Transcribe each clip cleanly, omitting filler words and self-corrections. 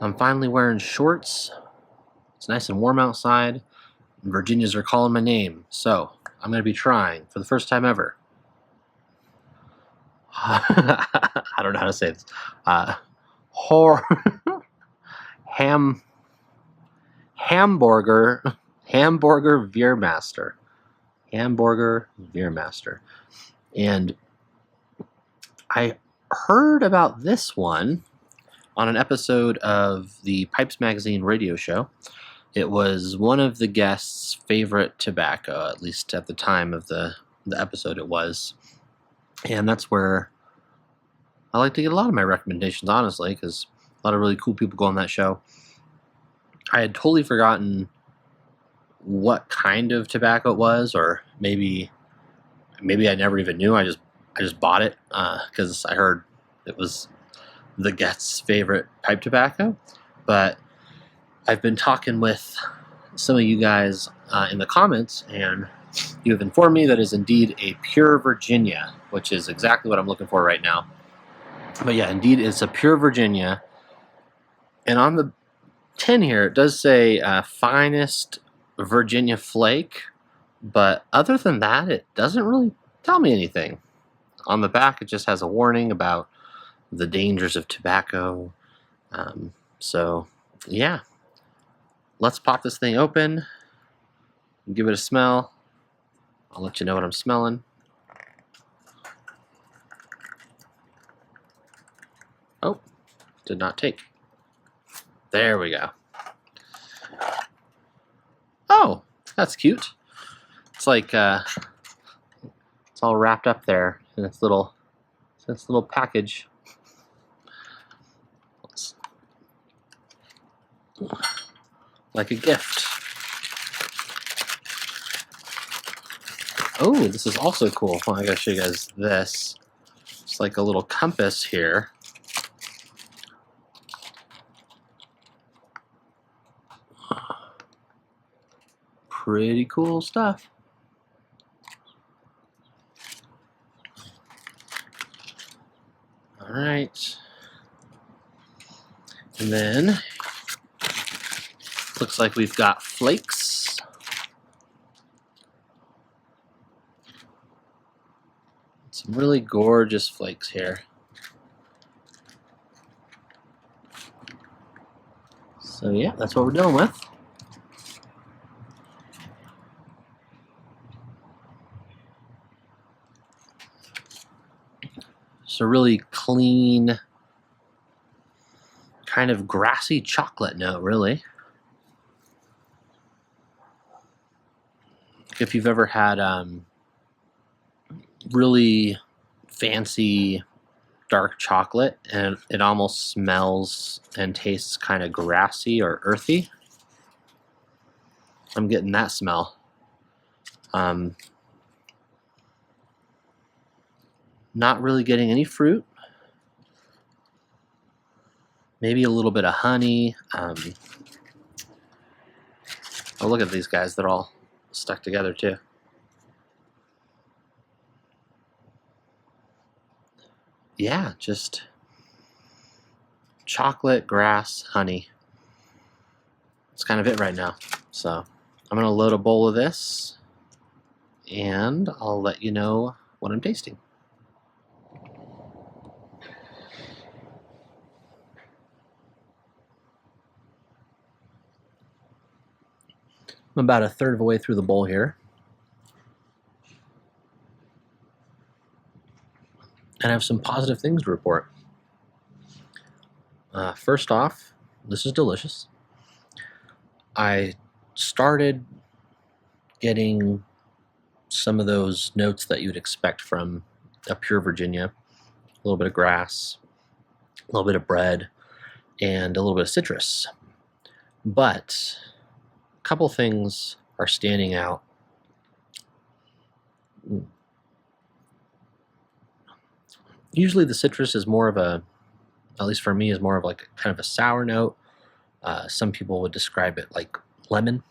I'm finally wearing shorts. It's nice and warm outside. And Virginias are calling my name. So I'm going to be trying for the first time ever. I don't know how to say this. Hamborger Veermaster. Hamborger Veermaster. And I heard about this one on an episode of the Pipes Magazine radio show. It was one of the guests' favorite tobacco, at least at the time of the episode it was. And that's where I like to get a lot of my recommendations, honestly, because a lot of really cool people go on that show. I had totally forgotten what kind of tobacco it was, or maybe I never even knew. I just bought it because I heard it was the guest's favorite pipe tobacco. But I've been talking with some of you guys in the comments, and you have informed me that it is indeed a pure Virginia, which is exactly what I'm looking for right now. But yeah, indeed, it's a pure Virginia. And on the tin here, it does say finest Virginia flake. But other than that, it doesn't really tell me anything. On the back, it just has a warning about the dangers of tobacco. So, yeah. Let's pop this thing open and give it a smell. I'll let you know what I'm smelling. Oh, did not take. There we go. Oh, that's cute. It's like it's all wrapped up there in this little package. Like a gift. Oh, this is also cool. Well, I gotta show you guys this. It's like a little compass here. Pretty cool stuff. All right. And then looks like we've got flakes. Some really gorgeous flakes here. So yeah, that's what we're dealing with. It's a really clean, kind of grassy chocolate note, really. If you've ever had really fancy dark chocolate and it almost smells and tastes kind of grassy or earthy, I'm getting that smell. Not really getting any fruit. Maybe a little bit of honey. Oh, look at these guys. They're all stuck together too. Yeah, just chocolate, grass, honey. That's kind of it right now. So I'm going to load a bowl of this, and I'll let you know what I'm tasting. I'm about a third of the way through the bowl here. And I have some positive things to report. First off, this is delicious. I started getting some of those notes that you'd expect from a pure Virginia. A little bit of grass, a little bit of bread, and a little bit of citrus. But a couple things are standing out. Usually the citrus is more of a, at least for me, is more of like kind of a sour note. Some people would describe it like lemon.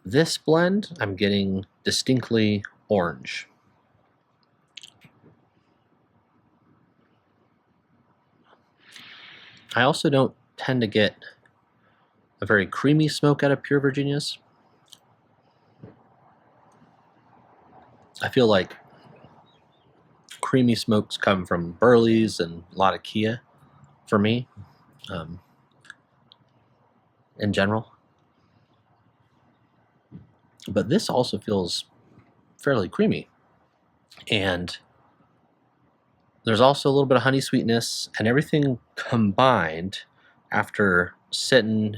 This blend, I'm getting distinctly orange. I also don't tend to get a very creamy smoke out of pure Virginias. I feel like creamy smokes come from Burley's and Latakia for me, in general. But this also feels fairly creamy. And there's also a little bit of honey sweetness, and everything combined after sitting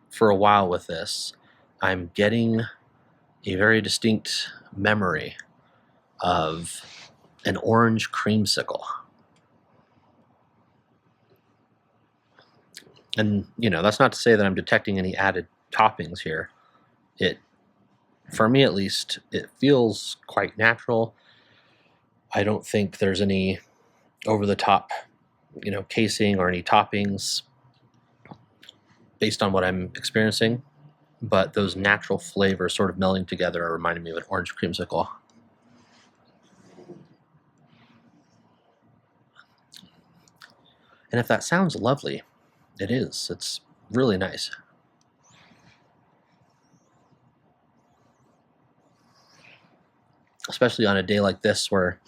for a while with this, I'm getting a very distinct memory of an orange creamsicle. And, that's not to say that I'm detecting any added toppings here. For me at least, it feels quite natural. I don't think there's any over-the-top, casing or any toppings based on what I'm experiencing. But those natural flavors sort of melding together are reminding me of an orange creamsicle. And if that sounds lovely, it is. It's really nice. Especially on a day like this where,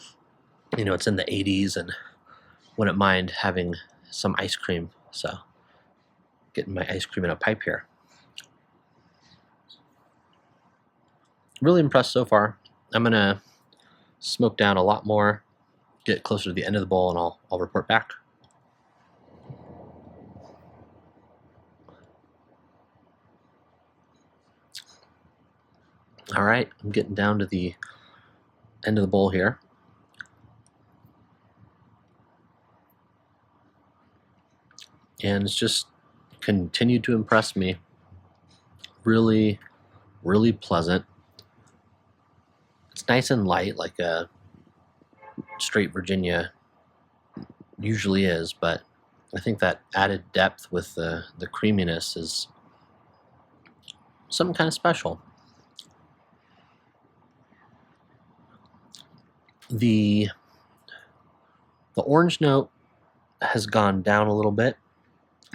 it's in the 80s and wouldn't mind having some ice cream. So, getting my ice cream in a pipe here. Really impressed so far. I'm going to smoke down a lot more, get closer to the end of the bowl, and I'll report back. All right, I'm getting down to the end of the bowl here. And it's just continued to impress me. Really, really pleasant. It's nice and light, like a straight Virginia usually is, but I think that added depth with the creaminess is something kind of special. The orange note has gone down a little bit.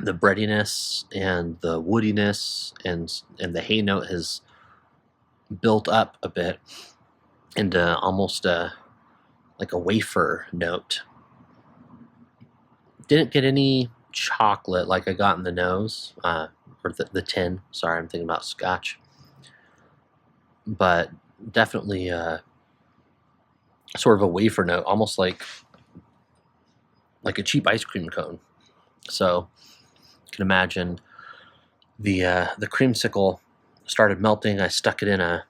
The breadiness and the woodiness and the hay note has built up a bit into almost like a wafer note. Didn't get any chocolate like I got in the nose, or the tin. Sorry, I'm thinking about Scotch. But definitely sort of a wafer note, almost like a cheap ice cream cone. So you can imagine the creamsicle started melting. I stuck it in a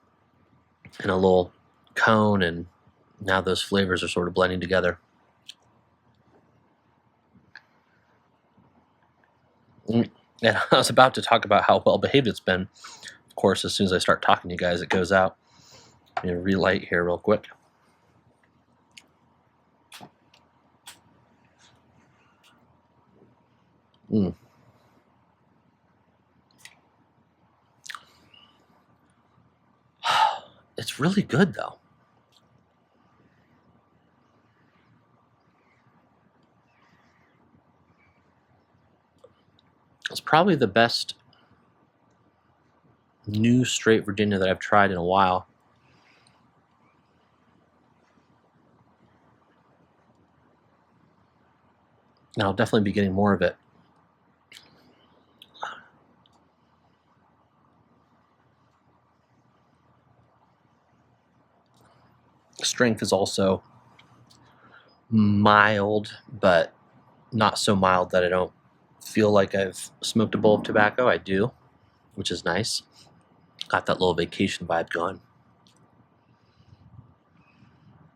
little cone, and now those flavors are sort of blending together. And I was about to talk about how well behaved it's been. Of course, as soon as I start talking to you guys, it goes out. I'm going to relight here real quick. It's really good, though. It's probably the best new straight Virginia that I've tried in a while. And I'll definitely be getting more of it. Strength is also mild, but not so mild that I don't feel like I've smoked a bowl of tobacco. I do, which is nice. Got that little vacation vibe going.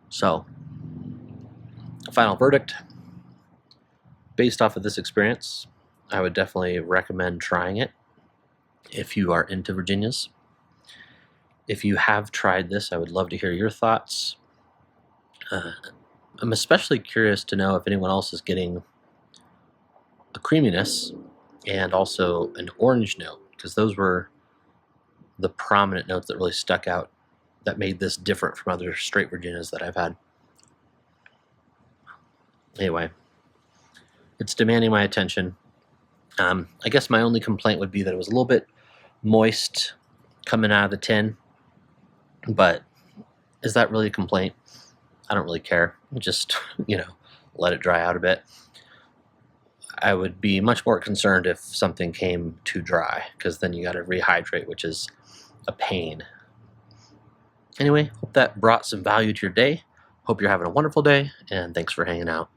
So, final verdict. Based off of this experience, I would definitely recommend trying it if you are into Virginias. If you have tried this, I would love to hear your thoughts. I'm especially curious to know if anyone else is getting a creaminess and also an orange note, because those were the prominent notes that really stuck out that made this different from other straight Virginias that I've had. Anyway, it's demanding my attention. I guess my only complaint would be that it was a little bit moist coming out of the tin, but is that really a complaint? I don't really care. Just, let it dry out a bit. I would be much more concerned if something came too dry, because then you got to rehydrate, which is a pain. Anyway, hope that brought some value to your day. Hope you're having a wonderful day, and thanks for hanging out.